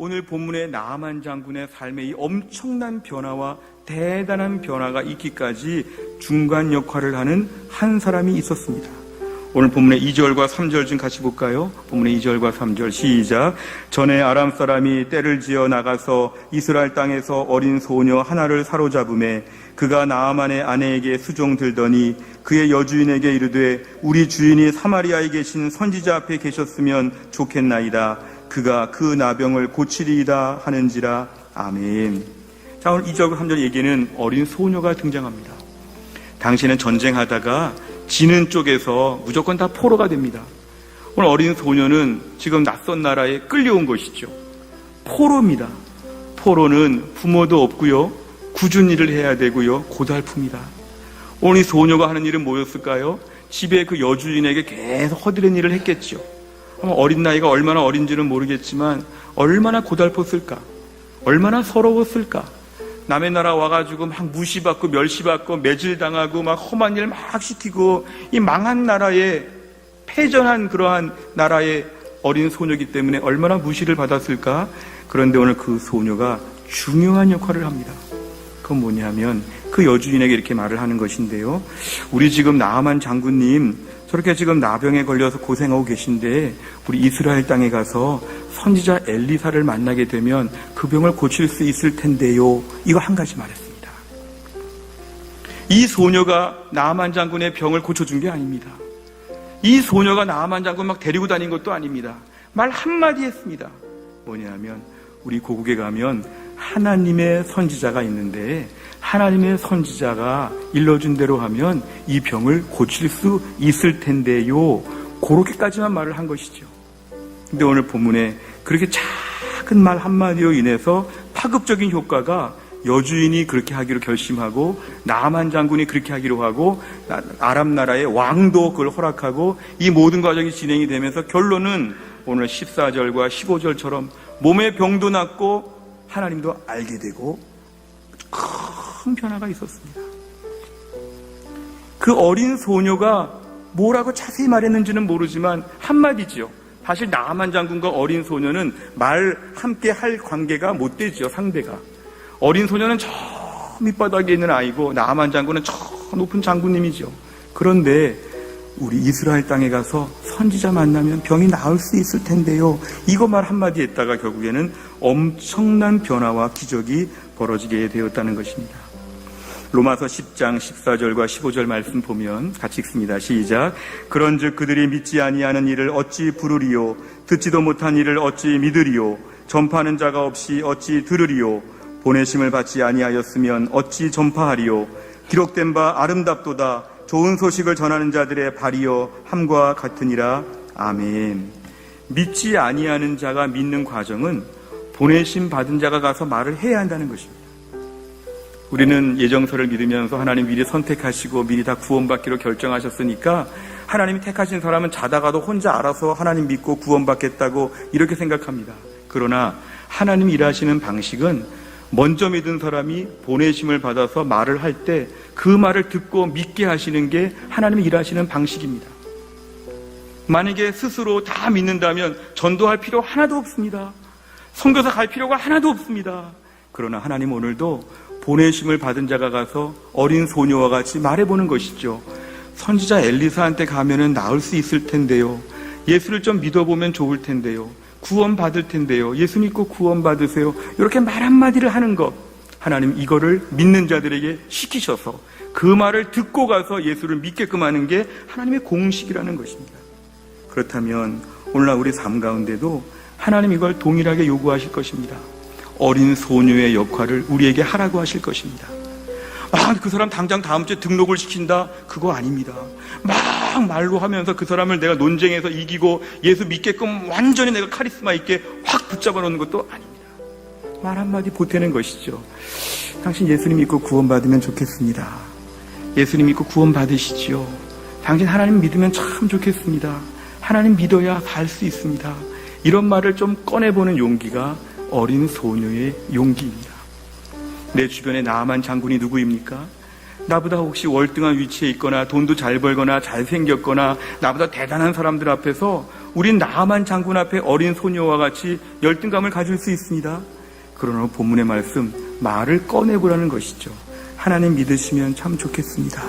오늘 본문의 나아만 장군의 삶에 이 엄청난 변화와 대단한 변화가 있기까지 중간 역할을 하는 한 사람이 있었습니다. 오늘 본문의 2절과 3절 좀 같이 볼까요? 본문의 2절과 3절 시작. 전에 아람 사람이 떼를 지어 나가서 이스라엘 땅에서 어린 소녀 하나를 사로잡음에 그가 나아만의 아내에게 수종들더니 그의 여주인에게 이르되 우리 주인이 사마리아에 계신 선지자 앞에 계셨으면 좋겠나이다. 그가 그 나병을 고치리이다 하는지라. 아멘. 자, 오늘 2절과 3절 얘기는 어린 소녀가 등장합니다. 당시에는 전쟁하다가 지는 쪽에서 무조건 다 포로가 됩니다. 오늘 어린 소녀는 지금 낯선 나라에 끌려온 것이죠. 포로입니다. 포로는 부모도 없고요, 굳은 일을 해야 되고요, 고달픕니다. 오늘 이 소녀가 하는 일은 뭐였을까요? 집에 그 여주인에게 계속 허드렛 일을 했겠죠. 어린 나이가 얼마나 어린지는 모르겠지만 얼마나 고달팠을까, 얼마나 서러웠을까. 남의 나라 와가지고 막 무시받고 멸시받고 매질당하고 막 험한 일 막 시키고, 이 망한 나라에, 패전한 그러한 나라의 어린 소녀이기 때문에 얼마나 무시를 받았을까. 그런데 오늘 그 소녀가 중요한 역할을 합니다. 그건 뭐냐면 그 여주인에게 이렇게 말을 하는 것인데요, 우리 지금 나아만 장군님 저렇게 지금 나병에 걸려서 고생하고 계신데 우리 이스라엘 땅에 가서 선지자 엘리사를 만나게 되면 그 병을 고칠 수 있을 텐데요. 이거 한 가지 말했습니다. 이 소녀가 나아만 장군의 병을 고쳐준 게 아닙니다. 이 소녀가 나아만 장군 막 데리고 다닌 것도 아닙니다. 말 한마디 했습니다. 뭐냐면 우리 고국에 가면 하나님의 선지자가 있는데 하나님의 선지자가 일러준 대로 하면 이 병을 고칠 수 있을 텐데요. 그렇게까지만 말을 한 것이죠. 근데 오늘 본문에 그렇게 작은 말 한마디로 인해서 파급적인 효과가, 여주인이 그렇게 하기로 결심하고 나아만 장군이 그렇게 하기로 하고 아람 나라의 왕도 그걸 허락하고 이 모든 과정이 진행이 되면서 결론은 오늘 14절과 15절처럼 몸의 병도 낫고 하나님도 알게 되고 큰 변화가 있었습니다. 그 어린 소녀가 뭐라고 자세히 말했는지는 모르지만 한마디지요. 사실 나아만 장군과 어린 소녀는 말 함께 할 관계가 못 되지요, 상대가. 어린 소녀는 저 밑바닥에 있는 아이고 나아만 장군은 저 높은 장군님이죠. 그런데 우리 이스라엘 땅에 가서 선지자 만나면 병이 나을 수 있을 텐데요. 이거 말 한마디 했다가 결국에는 엄청난 변화와 기적이 벌어지게 되었다는 것입니다. 로마서 10장 14절과 15절 말씀 보면 같이 읽습니다. 시작. 그런즉 그들이 믿지 아니하는 일을 어찌 부르리요, 듣지도 못한 일을 어찌 믿으리요, 전파하는 자가 없이 어찌 들으리요, 보내심을 받지 아니하였으면 어찌 전파하리요. 기록된 바 아름답도다. 좋은 소식을 전하는 자들의 발이여 함과 같으니라. 아멘. 믿지 아니하는 자가 믿는 과정은 보내심 받은 자가 가서 말을 해야 한다는 것입니다. 우리는 예정서를 믿으면서 하나님 미리 선택하시고 미리 다 구원받기로 결정하셨으니까 하나님이 택하신 사람은 자다가도 혼자 알아서 하나님 믿고 구원받겠다고 이렇게 생각합니다. 그러나 하나님 일하시는 방식은 먼저 믿은 사람이 보내심을 받아서 말을 할 때 그 말을 듣고 믿게 하시는 게 하나님이 일하시는 방식입니다. 만약에 스스로 다 믿는다면 전도할 필요 하나도 없습니다. 선교사 갈 필요가 하나도 없습니다. 그러나 하나님 오늘도 보내심을 받은 자가 가서 어린 소녀와 같이 말해보는 것이죠. 선지자 엘리사한테 가면은 나을 수 있을 텐데요. 예수를 좀 믿어보면 좋을 텐데요. 구원 받을 텐데요. 예수 믿고 구원 받으세요. 이렇게 말 한마디를 하는 것, 하나님 이거를 믿는 자들에게 시키셔서 그 말을 듣고 가서 예수를 믿게끔 하는 게 하나님의 공식이라는 것입니다. 그렇다면 오늘날 우리 삶 가운데도 하나님 이걸 동일하게 요구하실 것입니다. 어린 소녀의 역할을 우리에게 하라고 하실 것입니다. 그 사람 당장 다음 주에 등록을 시킨다? 그거 아닙니다. 막 말로 하면서 그 사람을 내가 논쟁에서 이기고 예수 믿게끔 완전히 내가 카리스마 있게 확 붙잡아 놓는 것도 아닙니다. 말 한마디 보태는 것이죠. 당신 예수님 믿고 구원받으면 좋겠습니다. 예수님 믿고 구원 받으시지요. 당신 하나님 믿으면 참 좋겠습니다. 하나님 믿어야 살 수 있습니다. 이런 말을 좀 꺼내보는 용기가 어린 소녀의 용기입니다. 내 주변에 나아만 장군이 누구입니까? 나보다 혹시 월등한 위치에 있거나 돈도 잘 벌거나 잘생겼거나 나보다 대단한 사람들 앞에서 우린 나아만 장군 앞에 어린 소녀와 같이 열등감을 가질 수 있습니다. 그러나 본문의 말씀, 말을 꺼내보라는 것이죠. 하나님 믿으시면 참 좋겠습니다.